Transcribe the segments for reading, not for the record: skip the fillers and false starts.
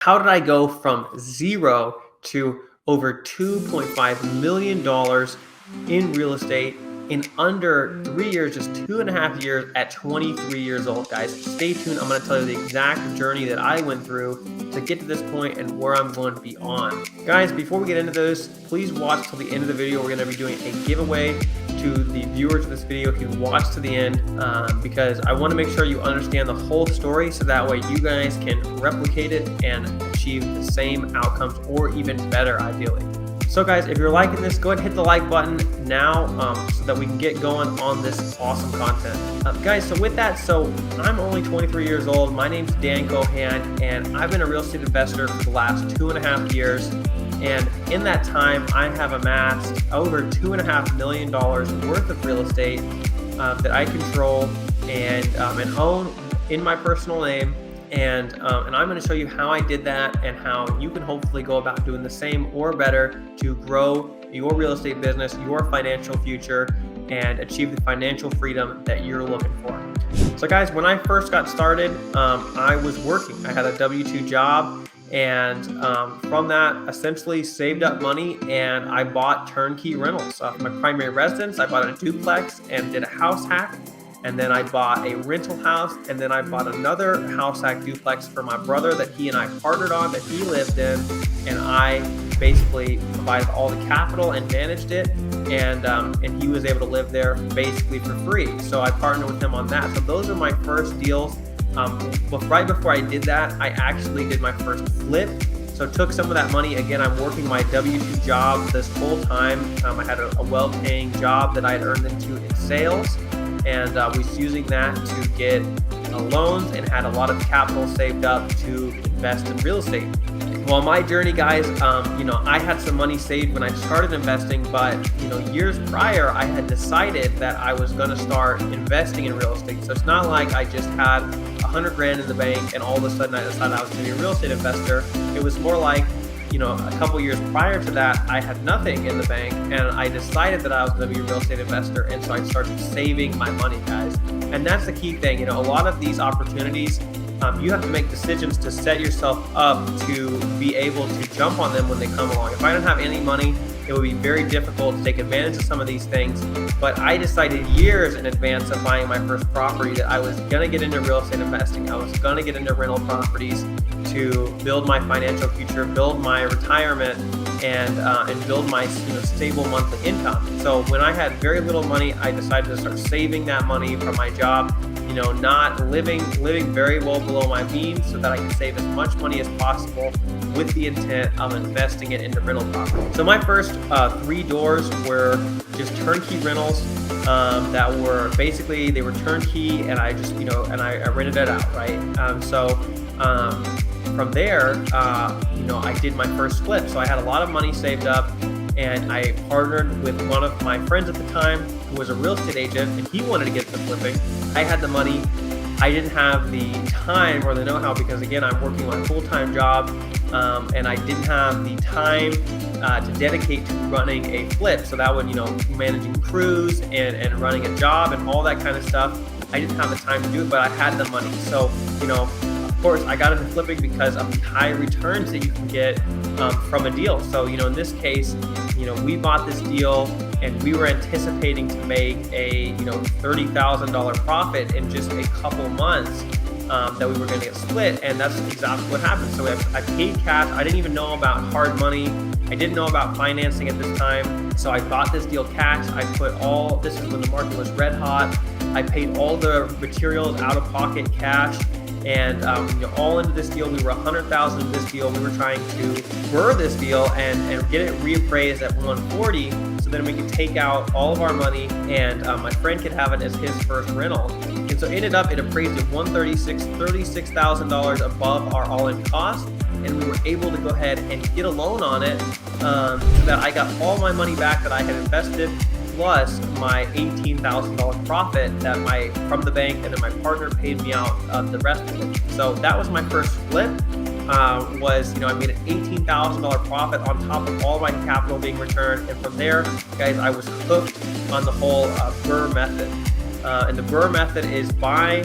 How did I go from zero to over $2.5 million in real estate in under 3 years, just 2.5 years at 23 years old, guys? Stay tuned. I'm going to tell you the exact journey that I went through to get to this point and where I'm going to be on. Guys, before we get into this, please watch till the end of the video. We're going to be doing a giveaway to the viewers of this video if you watch to the end, because I want to make sure you understand the whole story so that way you guys can replicate it and achieve the same outcomes or even better, ideally. So guys, if you're liking this, go ahead and hit the like button now so that we can get going on this awesome content. Guys, so with that, I'm only 23 years old. My name's Dan Kohan, and I've been a real estate investor for the last 2.5 years. And in that time, I have amassed over $2.5 million worth of real estate that I control and own in my personal name. And I'm going to show you how I did that and how you can hopefully go about doing the same or better to grow your real estate business, your financial future, and achieve the financial freedom that you're looking for. So guys, when I first got started, I was working. I had a W-2 job. And from that, essentially saved up money and I bought turnkey rentals. My primary residence, I bought a duplex and did a house hack. And then I bought a rental house, and then I bought another house hack duplex for my brother that he and I partnered on, that he lived in, and I basically provided all the capital and managed it, and he was able to live there basically for free. So I partnered with him on that. So those are my first deals. But right before I did that, I actually did my first flip. So took some of that money. Again, I'm working my W-2 job this whole time. I had a well-paying job that I had earned into in sales, and was using that to get loans and had a lot of capital saved up to invest in real estate. Well, my journey, guys, I had some money saved when I started investing, but years prior, I had decided that I was going to start investing in real estate. So it's not like I just had 100 grand in the bank and all of a sudden I decided I was going to be a real estate investor. It was more like, a couple years prior to that, I had nothing in the bank, and I decided that I was going to be a real estate investor, and so I started saving my money, guys. And that's the key thing. A lot of these opportunities, you have to make decisions to set yourself up to be able to jump on them when they come along. If I don't have any money, it would be very difficult to take advantage of some of these things. But I decided years in advance of buying my first property that I was going to get into real estate investing. I was going to get into rental properties to build my financial future, build my retirement, and build my stable monthly income. So when I had very little money, I decided to start saving that money from my job. Not living very well below my means, so that I can save as much money as possible with the intent of investing it into rental property. So my first 3 doors were just turnkey rentals that were basically, they were turnkey, and I just I rented it out, right? From there, I did my first flip. So I had a lot of money saved up, and I partnered with one of my friends at the time who was a real estate agent, and he wanted to get into flipping. I had the money. I didn't have the time or the know-how because, again, I'm working my full-time job, and I didn't have the time to dedicate to running a flip. So that would, managing crews and running a job and all that kind of stuff. I didn't have the time to do it, but I had the money. So, of course, I got into flipping because of the high returns that you can get from a deal. So, in this case, we bought this deal and we were anticipating to make a, $30,000 profit in just a couple months that we were going to get split. And that's exactly what happened. So I paid cash. I didn't even know about hard money. I didn't know about financing at this time. So I bought this deal cash. I put this is when the market was red hot. I paid all the materials out of pocket cash. And all into this deal. We were $100,000 in this deal. We were trying to burr this deal and get it reappraised at 140, so then we could take out all of our money and my friend could have it as his first rental. And so it appraised at $36,000 above our all-in cost, and we were able to go ahead and get a loan on it, so that I got all my money back that I had invested, plus my $18,000 profit from the bank, and then my partner paid me out the rest of it. So that was my first flip. I made an $18,000 profit on top of all my capital being returned, and from there, guys, I was hooked on the whole BRRRR method. And the BRRRR method is buy,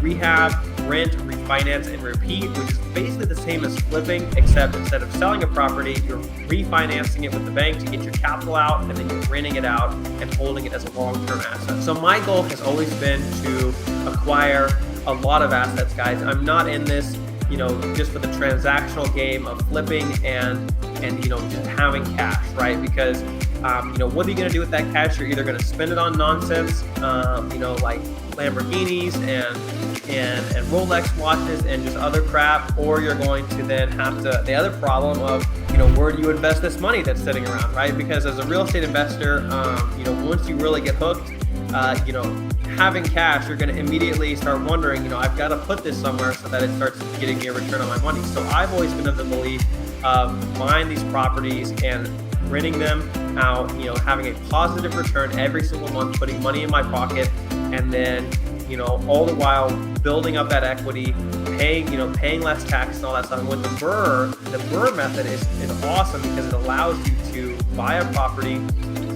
rehab, rent, refinance, and repeat, which is basically the same as flipping, except instead of selling a property, you're refinancing it with the bank to get your capital out, and then you're renting it out and holding it as a long-term asset. So my goal has always been to acquire a lot of assets, guys. I'm not in this, just for the transactional game of flipping and just having cash, right? Because what are you going to do with that cash? You're either going to spend it on nonsense, like Lamborghinis and Rolex watches and just other crap, or you're going to then have to, the other problem of, where do you invest this money that's sitting around, right? Because as a real estate investor, once you really get hooked, having cash, you're going to immediately start wondering, I've got to put this somewhere so that it starts getting me a return on my money. So I've always been of the belief of buying these properties and renting them out, having a positive return every single month, putting money in my pocket, and then, all the while building up that equity, paying less tax and all that stuff. And with the BRRRR method is awesome because it allows you to buy a property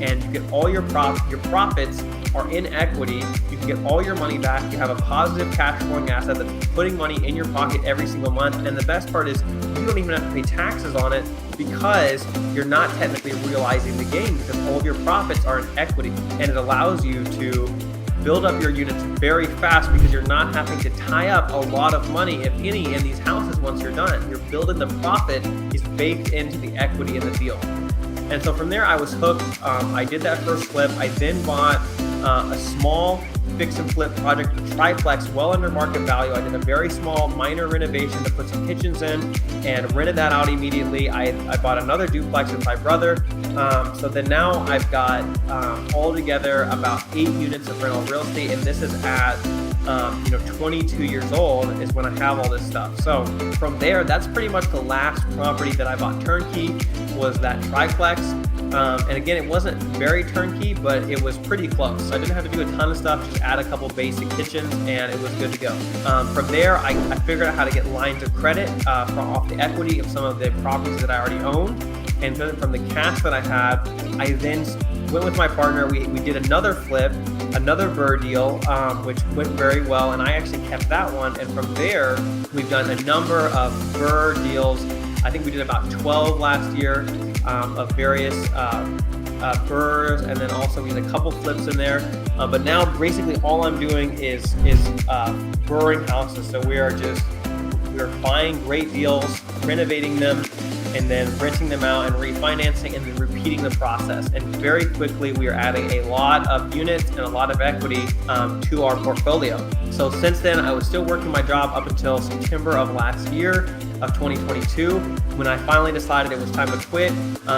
and you get all your profits are in equity. You can get all your money back. You have a positive cash flowing asset that's putting money in your pocket every single month. And the best part is you don't even have to pay taxes on it because you're not technically realizing the gain because all of your profits are in equity. And it allows you to build up your units very fast because you're not having to tie up a lot of money, if any, in these houses once you're done. You're building the profit is baked into the equity in the deal. And so from there, I was hooked. I did that first flip. I then bought a small fix and flip project, a triplex, well under market value. I did a very small minor renovation to put some kitchens in and rented that out immediately. I bought another duplex with my brother. So then now I've got altogether about 8 units of rental real estate, and this is at 22 years old is when I have all this stuff. So from there, that's pretty much the last property that I bought turnkey was that triplex. And again, it wasn't very turnkey, but it was pretty close. So I didn't have to do a ton of stuff, just add a couple basic kitchens and it was good to go. From there, I figured out how to get lines of credit off the equity of some of the properties that I already owned. And then from the cash that I had, I then went with my partner. We did another flip, another BRRRR deal, which went very well. And I actually kept that one. And from there, we've done a number of BRRRR deals. I think we did about 12 last year of various BRRRRs, and then also we had a couple flips in there. But now basically all I'm doing is BRRRRing houses. So we're buying great deals, renovating them, and then renting them out and refinancing and then repeating the process. And very quickly, we are adding a lot of units and a lot of equity to our portfolio. So since then, I was still working my job up until September of last year of 2022, when I finally decided it was time to quit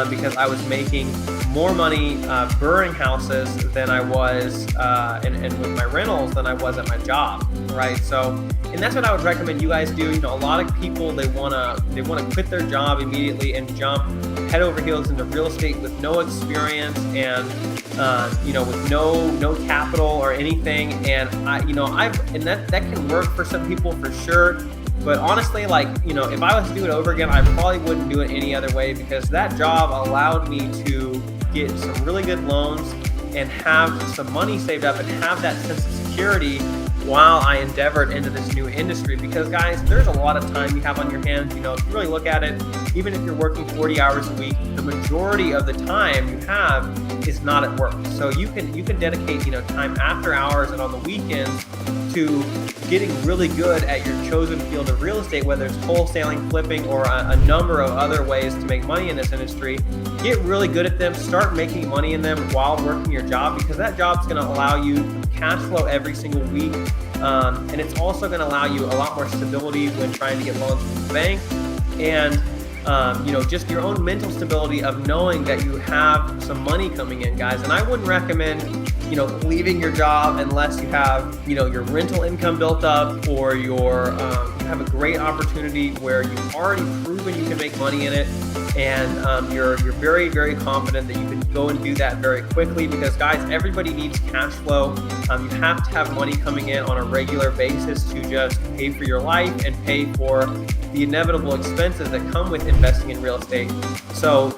because I was making more money BRRRRing houses than I was and with my rentals than I was at my job, right? So, and that's what I would recommend you guys do. A lot of people, they wanna quit their job immediately and jump head over heels into real estate with no experience and with no capital or anything. And that can work for some people for sure. But honestly, if I was to do it over again, I probably wouldn't do it any other way because that job allowed me to get some really good loans and have some money saved up and have that sense of security while I endeavored into this new industry. Because guys, there's a lot of time you have on your hands. If you really look at it, even if you're working 40 hours a week, the majority of the time you have is not at work. So you can dedicate time after hours and on the weekends to getting really good at your chosen field of real estate, whether it's wholesaling, flipping, or a number of other ways to make money in this industry. Get really good at them, start making money in them while working your job, because that job's gonna allow you cash flow every single week. And it's also gonna allow you a lot more stability when trying to get loans from the bank. And just your own mental stability of knowing that you have some money coming in, guys. And I wouldn't recommend leaving your job unless you have your rental income built up, or you have have a great opportunity where you've already proven you can make money in it, and you're very, very confident that you can go and do that very quickly, because guys, everybody needs cash flow. You have to have money coming in on a regular basis to just pay for your life and pay for the inevitable expenses that come with investing in real estate. So,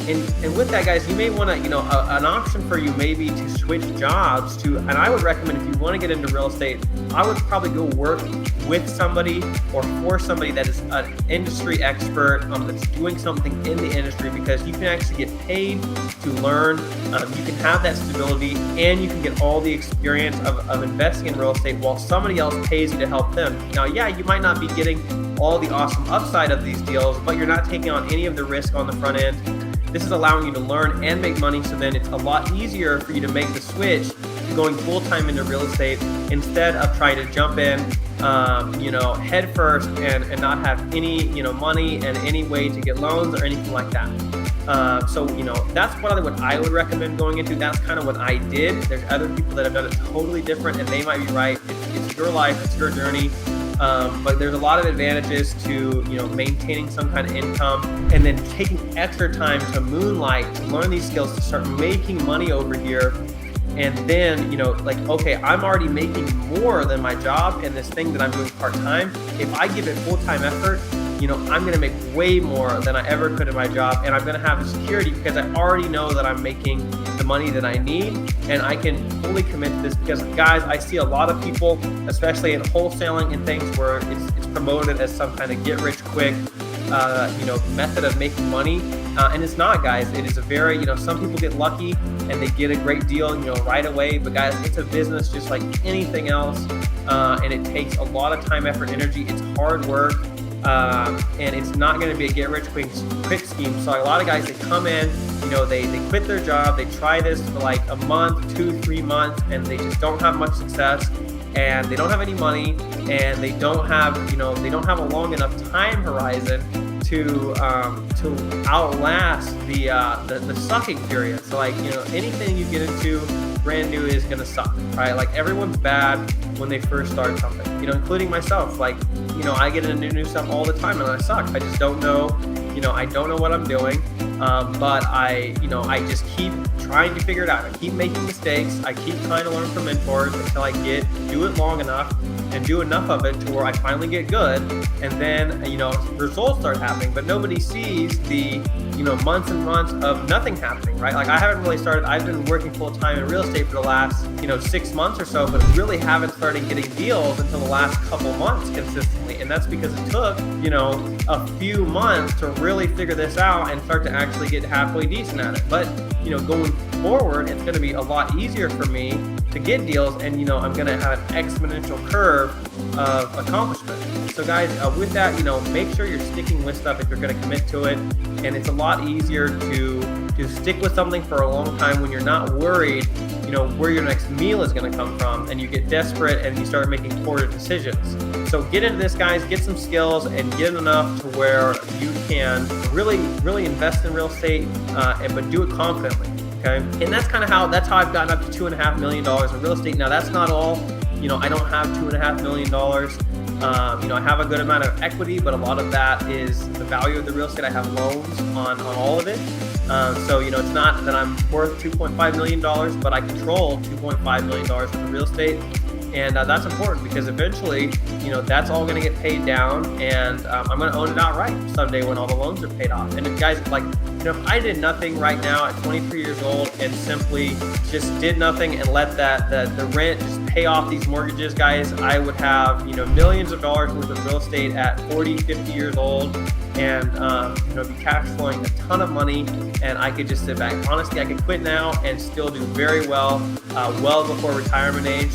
and with that, guys, you may want to, an option for you may be to switch jobs to, and I would recommend, if you want to get into real estate, I would probably go work with somebody or for somebody that is an industry expert that's doing something in the industry, because you can actually get paid to learn. You can have that stability, and you can get all the experience of investing in real estate while somebody else pays you to help them. Now, yeah, you might not be getting all the awesome upside of these deals, but you're not taking on any of the risk on the front end. This is allowing you to learn and make money, so then it's a lot easier for you to make the switch to going full-time into real estate, instead of trying to jump in head first and not have any money and any way to get loans or anything like that. So that's what I would recommend going into. That's kind of what I did. There's other people that have done it totally different, and they might be right. It's your life, it's your journey. But there's a lot of advantages to maintaining some kind of income, and then taking extra time to moonlight, to learn these skills, to start making money over here. And then okay, I'm already making more than my job in this thing that I'm doing part-time. If I give it full-time effort, I'm going to make way more than I ever could in my job, and I'm going to have the security because I already know that I'm making the money that I need, and I can fully commit to this. Because guys, I see a lot of people, especially in wholesaling and things, where it's promoted as some kind of get-rich-quick method of making money, and it's not, guys. It is a very some people get lucky and they get a great deal right away, but guys, it's a business just like anything else, and it takes a lot of time, effort, energy. It's hard work. And it's not going to be a get-rich-quick scheme. So a lot of guys, they come in, they quit their job, they try this for like a month, 2-3 months, and they just don't have much success, and they don't have any money, and they don't have a long enough time horizon to outlast the sucking period. So anything you get into brand new is going to suck, right? Like, everyone's bad when they first start something, including myself. I get into new stuff all the time and I suck. I just don't know, I don't know what I'm doing. But I just keep trying to figure it out. I keep making mistakes. I keep trying to learn from mentors until I do it long enough and do enough of it to where I finally get good. And then, results start happening, but nobody sees the, months and months of nothing happening, right? Like, I haven't really started, I've been working full time in real estate for the last, 6 months or so, but really haven't started getting deals until the last couple months consistently. And that's because it took, a few months to really figure this out and start to actually get halfway decent at it. But, going forward, it's going to be a lot easier for me to get deals, and I'm going to have an exponential curve of accomplishment. So guys, with that, make sure you're sticking with stuff if you're going to commit to it. And it's a lot easier to stick with something for a long time when you're not worried, where your next meal is going to come from, and you get desperate and you start making poor decisions. So get into this, guys, get some skills and get enough to where you can really, really invest in real estate, but do it confidently. Okay. And that's how I've gotten up to $2.5 million in real estate. Now, that's not all. I don't have $2.5 million. I have a good amount of equity, but a lot of that is the value of the real estate. I have loans on all of it. So, it's not that I'm worth $2.5 million, but I control $2.5 million worth of real estate. And that's important, because eventually, that's all going to get paid down, and I'm going to own it outright someday when all the loans are paid off. And if guys, if I did nothing right now at 23 years old and simply just did nothing and let the rent just pay off these mortgages, guys, I would have, millions of dollars worth of real estate at 40, 50 years old, and be cash flowing a ton of money, and I could just sit back. Honestly, I could quit now and still do very well, well before retirement age.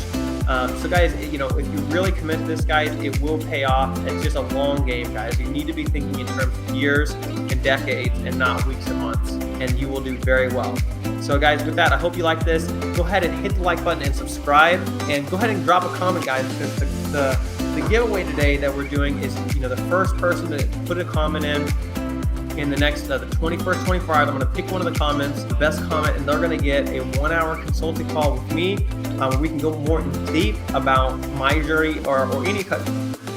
So guys, if you really commit to this, guys, it will pay off. It's just a long game, guys. You need to be thinking in terms of years and decades and not weeks and months, and you will do very well. So guys, with that, I hope you like this. Go ahead and hit the like button and subscribe, and go ahead and drop a comment, guys, because the giveaway today that we're doing is, the first person to put a comment in the next, the 21st 24 hours, I'm going to pick one of the comments, the best comment, and they're going to get a 1-hour consulting call with me, where we can go more in deep about my journey or any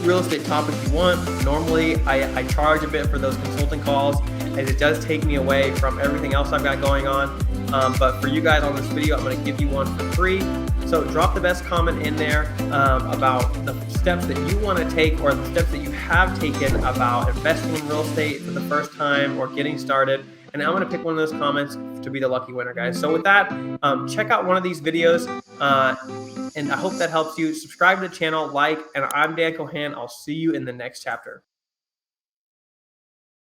real estate topics you want. Normally, I charge a bit for those consulting calls, as it does take me away from everything else I've got going on. But for you guys on this video, I'm going to give you one for free. So drop the best comment in there about the steps that you want to take, or the steps that you have taken about investing in real estate for the first time or getting started. And I'm going to pick one of those comments to be the lucky winner, guys. So with that, check out one of these videos. And I hope that helps you. Subscribe to the channel, like, and I'm Dan Kohan. I'll see you in the next chapter.